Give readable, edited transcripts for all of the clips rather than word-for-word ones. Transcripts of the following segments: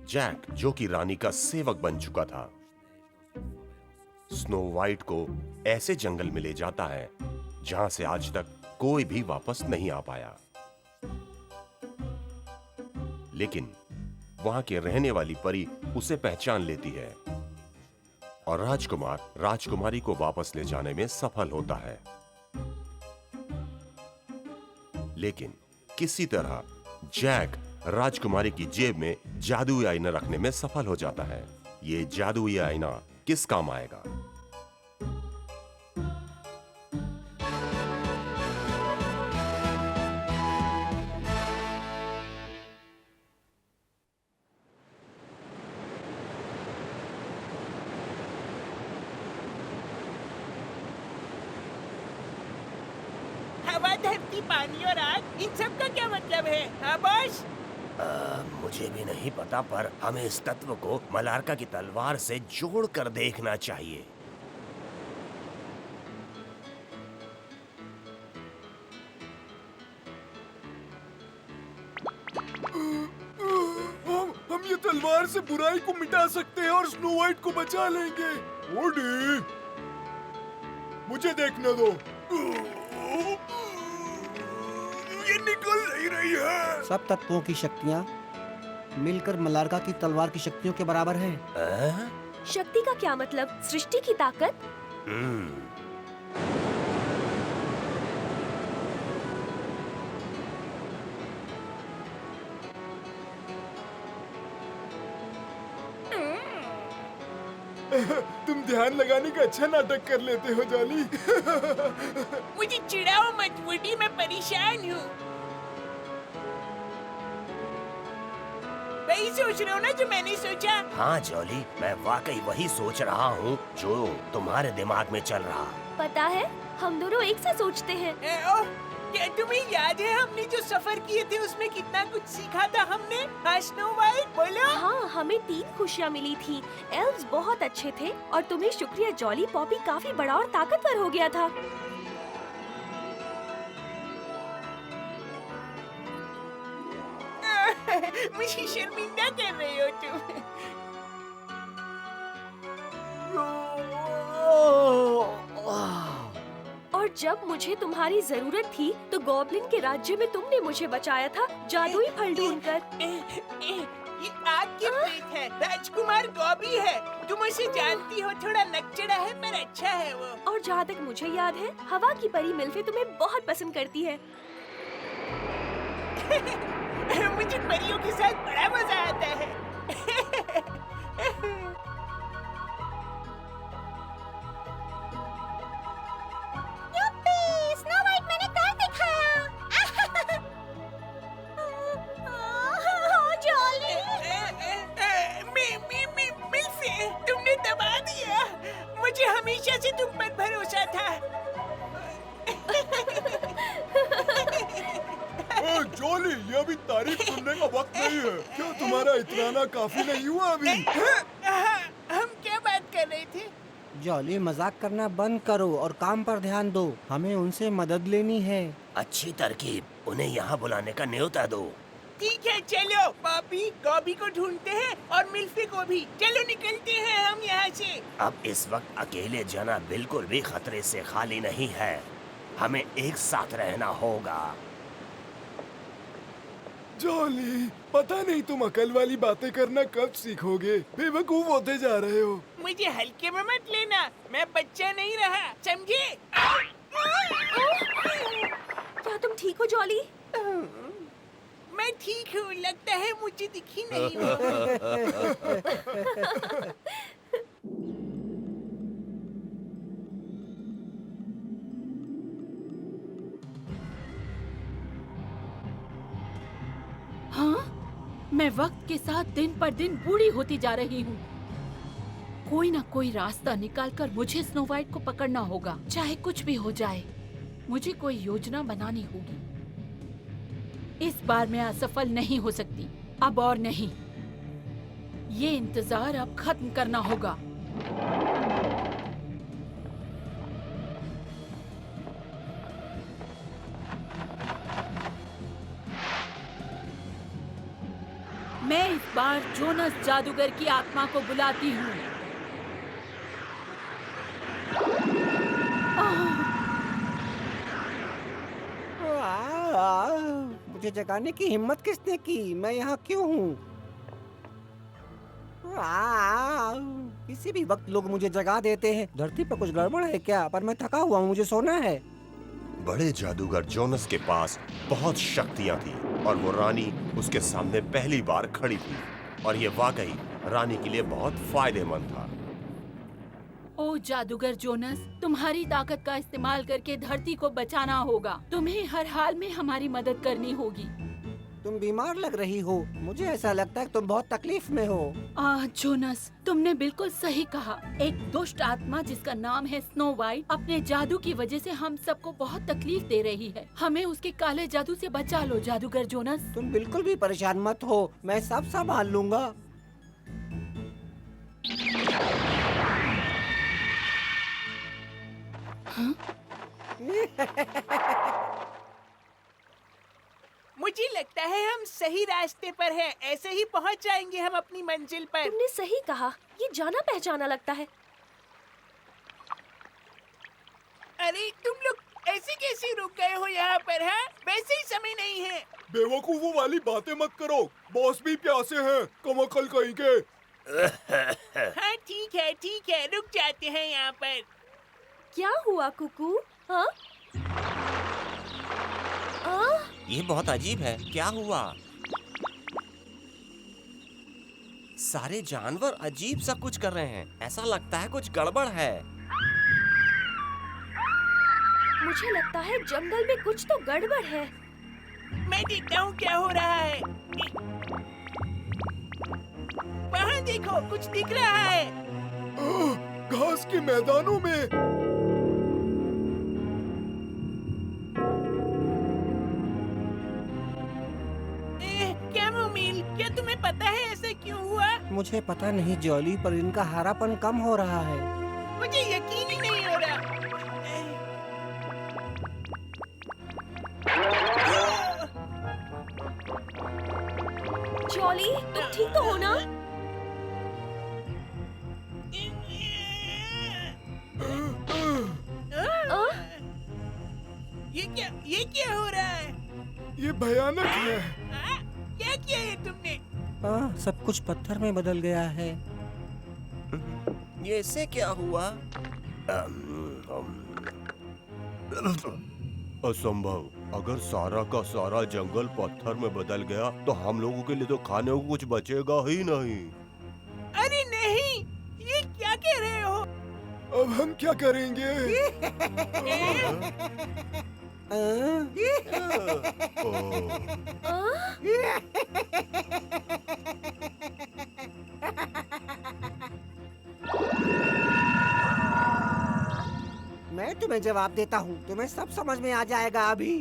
Jack, जो कि रानी का सेवक बन चुका था, स्नो वाइट को ऐसे जंगल में ले जाता है जहां से आज तक कोई भी वापस नहीं आ पाया। लेकिन वहां के रहने वाली परी उसे पहचान लेती है और राजकुमार राजकुमारी को वापस ले जाने में सफल होता है। लेकिन किसी तरह जैक राजकुमारी की जेब में जादुई आईना रखने में सफल हो जाता है। ये जादुई आईना किस काम आएगा? हवा, धरती, पानी और आग, इन सब का क्या मतलब है? हाँ बॉस? मुझे भी नहीं पता, पर हमें इस तत्व को मलारका की तलवार से जोड़कर देखना चाहिए। हम ये तलवार से बुराई को मिटा सकते हैं और स्नो वाइट को बचा लेंगे। ओडी, मुझे देखने दो। ये निकल नहीं रही है। सब तत्वों की शक्तियाँ मिलकर मलारका की तलवार की शक्तियों के बराबर है। शक्ति का क्या मतलब? सृष्टि की ताकत? तुम ध्यान लगाने का अच्छा नाटक कर लेते हो जॉली। मुझे चिढ़ाओ मत वुडी, मैं परेशान हूँ। वही सोच रहा हूँ ना जो मैंने सोचा। हाँ जॉली, मैं वाकई वही सोच रहा हूँ जो तुम्हारे दिमाग में चल रहा। पता है, हम दोनों एक सा सोचते हैं। ओह, क्या तुम्हें याद है हमने जो सफर किए थे उसमें कितना कुछ सीखा था हमने? हाँ स्नो वाइट, बोलो। हाँ, हमें 3 खुशियाँ मिली थी। एल्व्स बहुत अच्छे थे और तुम्हें शुक्रिया जॉली पॉपी काफी बड़ा और ताकतवर हो गया था। मुझे शर्मिंदा कर रही हो तुम। और जब मुझे तुम्हारी जरूरत थी तो गॉब्लिन के राज्य में तुमने मुझे बचाया था, जादुई फल ढूंढकर। ये आग की प्लेट है, राजकुमार गॉबी है। तुम उसे जानती हो, थोड़ा नकचड़ा है पर अच्छा है वो। और जहाँ तक मुझे याद है, हवा की परी मिल्फे तुम्हें बहुत पसंद करती है। मुझे परियों के साथ बड़ा मजा आता है। स्नो वाइट, मैंने कर दिखाया। जॉली, मिल्फे, तुमने दबा दिया। मुझे हमेशा से तुम पर भरोसा था। जॉली, ये अभी तारीफ सुनने का वक्त नहीं है। क्या तुम्हारा इतराना काफी नहीं हुआ अभी? हम क्या बात कर रहे थे? जॉली, मजाक करना बंद करो और काम पर ध्यान दो। हमें उनसे मदद लेनी है। अच्छी तरकीब, उन्हें यहाँ बुलाने का न्योता दो। ठीक है, चलो पॉपी गॉबी को ढूंढते हैं और मिल्फे को भी। चलो निकलते हैं हम यहाँ से। अब इस वक्त अकेले जाना बिल्कुल भी खतरे से खाली नहीं है। हमें एक साथ रहना होगा। जॉली, पता नहीं तुम अकल वाली बातें करना कब सीखोगे। बेवकूफ होते जा रहे हो। मुझे हल्के में मत लेना, मैं बच्चा नहीं रहा, समझे? क्या तुम ठीक हो जॉली? मैं ठीक हूँ, लगता है मुझे दिखी नहीं हो। हाँ? मैं वक्त के साथ दिन पर दिन बूढ़ी होती जा रही हूँ। कोई ना कोई रास्ता निकालकर मुझे स्नो वाइट को पकड़ना होगा, चाहे कुछ भी हो जाए। मुझे कोई योजना बनानी होगी। इस बार मैं असफल नहीं हो सकती, अब और नहीं। ये इंतजार अब खत्म करना होगा। मैं इस बार जोनस जादूगर की आत्मा को बुलाती हूँ। मुझे जगाने की हिम्मत किसने की? मैं यहाँ क्यों हूँ? किसी भी वक्त लोग मुझे जगा देते हैं। धरती पर कुछ गड़बड़ है क्या? पर मैं थका हुआ हूँ, मुझे सोना है। बड़े जादूगर जोनस के पास बहुत शक्तियां थी और वो रानी उसके सामने पहली बार खड़ी थी और ये वाकई रानी के लिए बहुत फायदेमंद था। ओ जादूगर जोनस, तुम्हारी ताकत का इस्तेमाल करके धरती को बचाना होगा। तुम्हें हर हाल में हमारी मदद करनी होगी। तुम बीमार लग रही हो। मुझे ऐसा लगता है कि तुम बहुत तकलीफ में हो। जोनस, तुमने बिल्कुल सही कहा। एक दुष्ट आत्मा जिसका नाम है स्नो वाइट अपने जादू की वजह से हम सबको बहुत तकलीफ दे रही है। हमें उसके काले जादू से बचा लो जादूगर जोनस। तुम बिल्कुल भी परेशान मत हो, मैं सब संभाल लूंगा। मुझे लगता है हम सही रास्ते पर हैं। ऐसे ही पहुंच जाएंगे हम अपनी मंजिल पर। तुमने सही कहा, ये जाना पहचाना लगता है। अरे तुम लोग ऐसे कैसे रुक गए हो यहाँ पर? हाँ, वैसे ही समय नहीं है। बेवकूफों वाली बातें मत करो, बॉस भी प्यासे हैं, कमअकल कहीं के। हाँ ठीक है, रुक जाते हैं यहाँ पर। क्या हुआ कुकू? हाँ? ये बहुत अजीब है, क्या हुआ? सारे जानवर अजीब सा कुछ कर रहे हैं। ऐसा लगता है कुछ गड़बड़ है। मुझे लगता है जंगल में कुछ तो गड़बड़ है। मैं देखता हूँ क्या हो रहा है। वहाँ देखो, कुछ दिख रहा है। घास के मैदानों में। क्या मोमिल, क्या तुम्हें पता है ऐसा क्यों हुआ? मुझे पता नहीं जॉली, पर इनका हरापन कम हो रहा है। मुझे यकीन ही नहीं हो रहा। जॉली, तुम ठीक तो हो ना? ये क्या हो रहा है? ये भयानक है। क्या किया है तुमने? सब कुछ पत्थर में बदल गया है। ये इससे क्या हुआ? असंभव। अगर सारा का सारा जंगल पत्थर में बदल गया तो हम लोगों के लिए तो खाने को कुछ बचेगा ही नहीं। अरे नहीं, ये क्या कह रहे हो? अब हम क्या करेंगे? मैं तुम्हें जवाब देता हूँ, तुम्हें सब समझ में आ जाएगा अभी।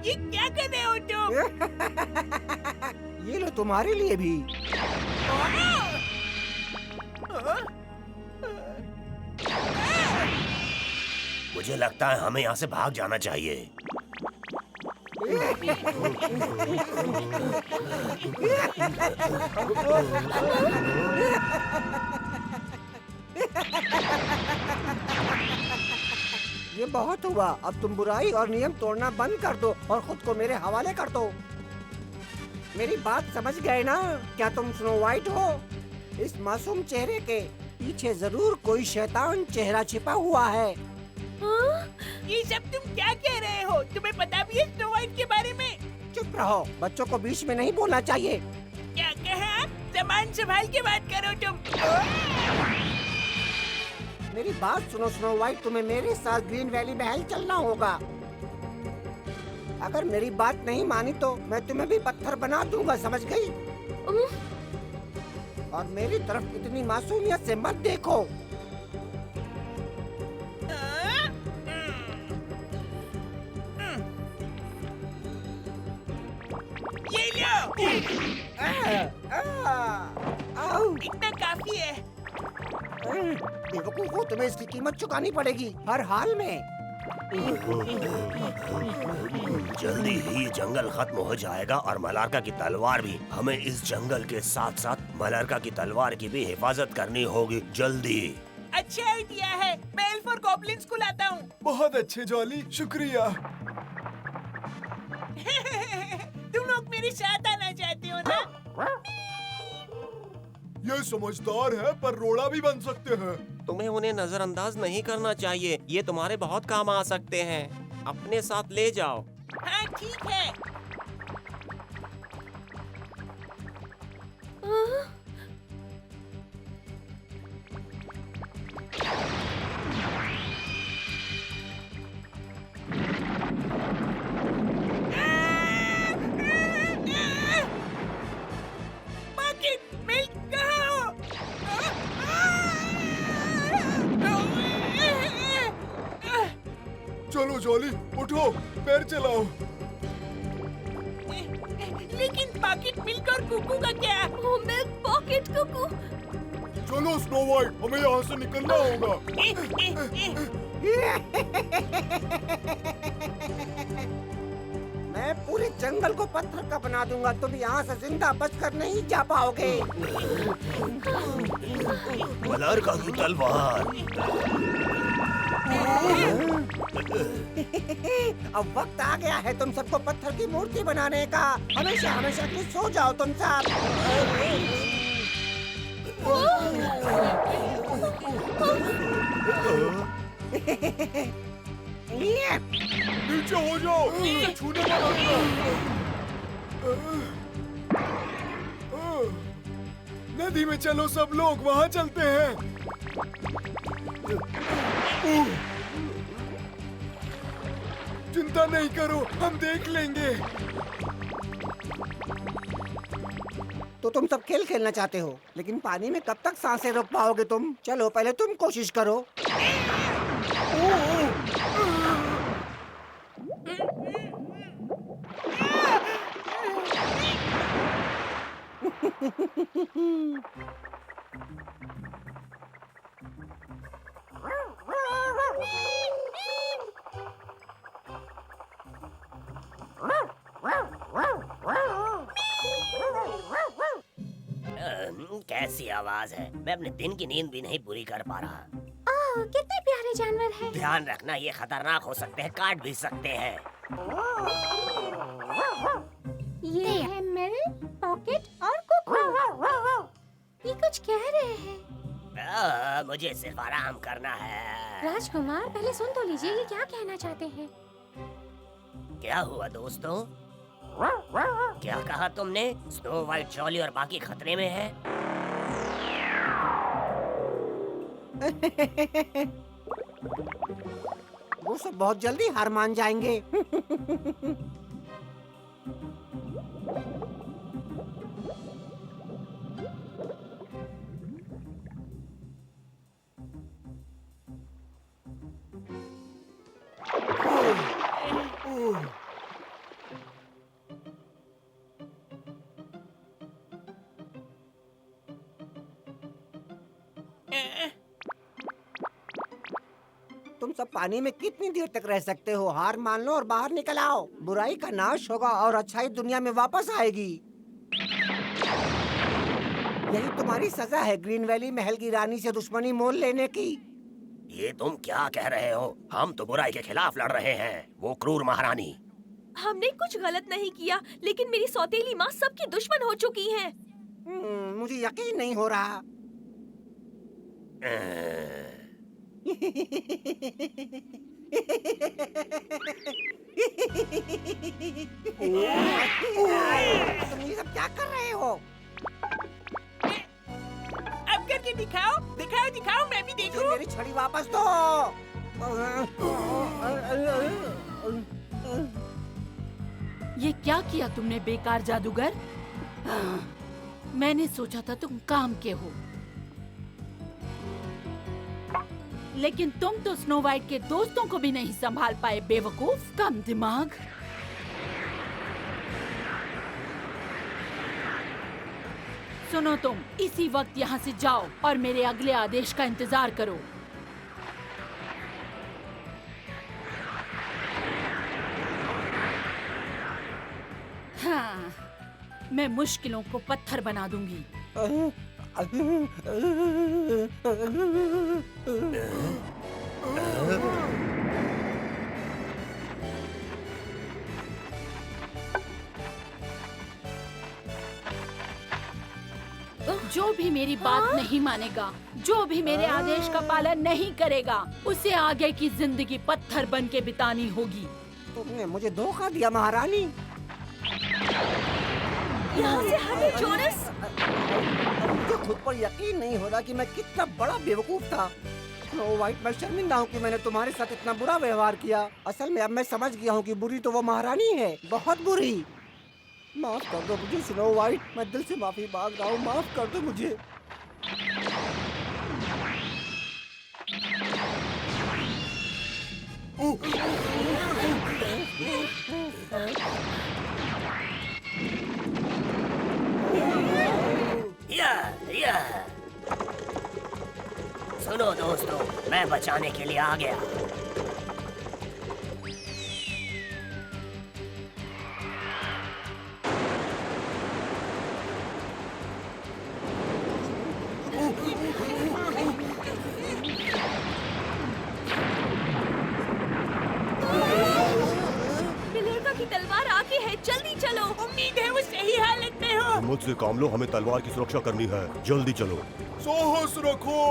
ये क्या कर रहे हो तुम? ये लो तुम्हारे लिए भी। मुझे लगता है हमें यहाँ से भाग जाना चाहिए। ये बहुत हुआ। अब तुम बुराई और नियम तोड़ना बंद कर दो और खुद को मेरे हवाले कर दो। मेरी बात समझ गए ना? क्या तुम स्नो वाइट हो? इस मासूम चेहरे के पीछे जरूर कोई शैतान चेहरा छिपा हुआ है। ये सब तुम क्या कह रहे हो? तुम्हें पता भी है स्नो वाइट के बारे में? चुप रहो, बच्चों को बीच में नहीं बोलना चाहिए। क्या कहा? सामान संभाल के बात करो तुम। मेरी बात सुनो स्नो वाइट, तुम्हें मेरे साथ ग्रीन वैली महल चलना होगा। अगर मेरी बात नहीं मानी तो मैं तुम्हें भी पत्थर बना दूंगा, समझ गई? और मेरी तरफ इतनी मासूमियत से मत देखो। ये लो। आओ। इतना काफी है। बेवकूफो, तुम्हें इसकी कीमत चुकानी पड़ेगी हर हाल में। जल्दी ही ये जंगल खत्म हो जाएगा और मलारका की तलवार भी। हमें इस जंगल के साथ साथ मलारका की तलवार की भी हिफाजत करनी होगी। जल्दी। अच्छा आइडिया है। मैं एल्फ और गॉब्लिन्स को लाता हूँ। बहुत अच्छे जॉली, शुक्रिया। तुम लोग मेरे साथ आना चाहते हो ना? ये समझदार है पर रोड़ा भी बन सकते हैं। तुम्हें उन्हें नजरअंदाज नहीं करना चाहिए। ये तुम्हारे बहुत काम आ सकते हैं। अपने साथ ले जाओ। हाँ ठीक है। बकेट, मिल्क कहाँ हो? चलो जॉली, उठो, पैर चलाओ। लेकिन पॉकेट मिल्क और कुकू का क्या? ओ मिल्क पॉकेट कुकू। चलो स्नो वाइट, हमें यहाँ से निकलना होगा। मैं पूरे जंगल को पत्थर का बना दूंगा। तुम यहाँ से जिंदा बचकर नहीं जा पाओगे। मलारका की तलवार। अब वक्त आ गया है तुम सबको पत्थर की मूर्ति बनाने का। हमेशा हमेशा के लिए सो जाओ तुम सब। नीचे हो जाओ, छूने मत देना। नदी में चलो सब लोग, वहाँ चलते हैं। चिंता नहीं करो, हम देख लेंगे। तो तुम सब खेल खेलना चाहते हो, लेकिन पानी में कब तक सांसें रोक पाओगे तुम? चलो पहले तुम कोशिश करो। कैसी आवाज है। मैं अपने दिन की नींद भी नहीं पूरी कर पा रहा। कितने प्यारे जानवर हैं। ध्यान रखना, ये खतरनाक हो सकते हैं, काट भी सकते हैं। ये है मिल्क पॉकेट और कुकू। ये कुछ कह रहे हैं। मुझे सिर्फ आराम करना है। राजकुमार पहले सुन तो लीजिए ये क्या कहना चाहते हैं। क्या हुआ दोस्तों? क्या कहा तुमने? स्नो वाइट, जॉली और बाकी खतरे में है? वो सब बहुत जल्दी हार मान जाएंगे। तुम सब पानी में कितनी देर तक रह सकते हो? हार मान लो और बाहर निकल आओ। बुराई का नाश होगा और अच्छाई दुनिया में वापस आएगी। यही तुम्हारी सजा है ग्रीन वैली महल की रानी से दुश्मनी मोल लेने की। ये तुम क्या कह रहे हो? हम तो बुराई के खिलाफ लड़ रहे हैं। वो क्रूर महारानी। हमने कुछ गलत नहीं किया, लेकिन मेरी सौतेली माँ सबकी दुश्मन हो चुकी है। मुझे यकीन नहीं हो रहा। तुम ये सब क्या कर रहे हो? अब करके दिखाओ, दिखाओ दिखाओ, मैं भी मुझे देखूं। मेरी छड़ी वापस दो। ये क्या किया तुमने बेकार जादूगर? मैंने सोचा था तुम काम के हो, लेकिन तुम तो स्नो वाइट के दोस्तों को भी नहीं संभाल पाए। बेवकूफ, कम दिमाग। सुनो, तुम इसी वक्त यहाँ से जाओ और मेरे अगले आदेश का इंतजार करो। हाँ, मैं मुश्किलों को पत्थर बना दूंगी। जो भी मेरी बात नहीं मानेगा, जो भी मेरे आदेश का पालन नहीं करेगा, उसे आगे की जिंदगी पत्थर बन के बितानी होगी। तुमने मुझे धोखा दिया महारानी। यहाँ से हटे जोनस। मुझे खुद पर यकीन नहीं हो रहा कि मैं कितना बड़ा बेवकूफ था। स्नो वाइट, मैं शर्मिंदा हूँ कि मैंने तुम्हारे साथ इतना बुरा व्यवहार किया। असल में अब मैं समझ गया हूँ कि बुरी तो वो महारानी है, बहुत बुरी। माफ कर दो मुझे स्नो वाइट, मैं दिल से माफी मांग रहा हूँ, माफ कर दो मुझे। या सुनो दोस्तों, मैं बचाने के लिए आ गया। मिलेगा की तलवार आगे है, जल्दी चलो। उम्मीद है वो सही हालत में हो। मुझसे काम लो, हमें तलवार की सुरक्षा करनी है, जल्दी चलो। साहस रखो।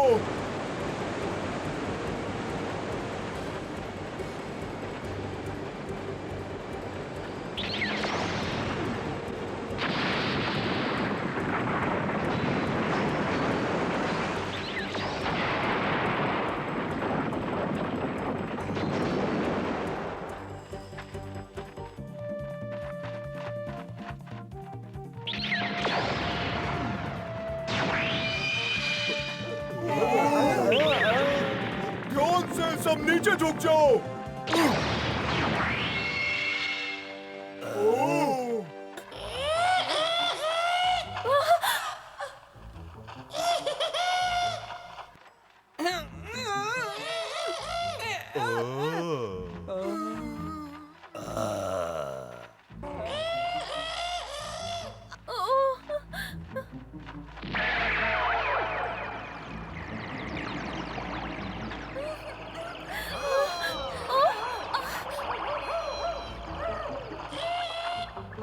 ध्यान से, सब नीचे झुक जाओ।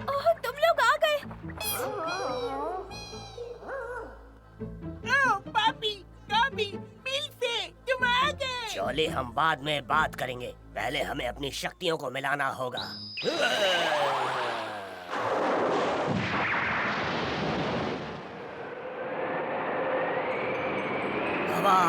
ओह, तुम लोग आ गए। पापी, कॉबी, मिल से तुम आ गए। जॉली, हम बाद में बात करेंगे, पहले हमें अपनी शक्तियों को मिलाना होगा। हवा।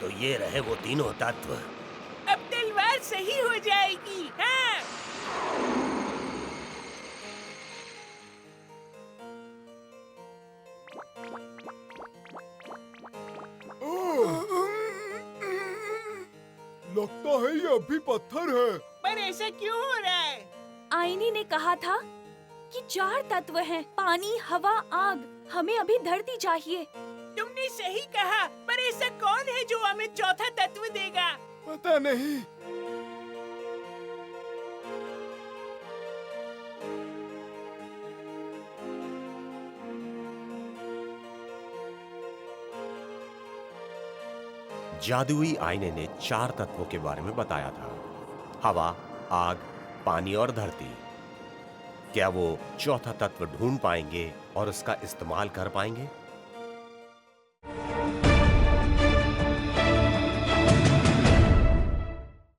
तो ये रहे वो तीनों तत्व। अब तलवार सही हो जाएगी। हाँ। लगता है ये अभी पत्थर है। पर ऐसा क्यों हो रहा है? आईनी ने कहा था कि 4 तत्व हैं, पानी, हवा, आग। हमें अभी धरती चाहिए। तुमने सही कहा, पर ऐसा कौन है जो हमें चौथा तत्व देगा? पता नहीं। जादुई आईने ने 4 तत्वों के बारे में बताया था, हवा, आग, पानी और धरती। क्या वो चौथा तत्व ढूंढ पाएंगे और उसका इस्तेमाल कर पाएंगे?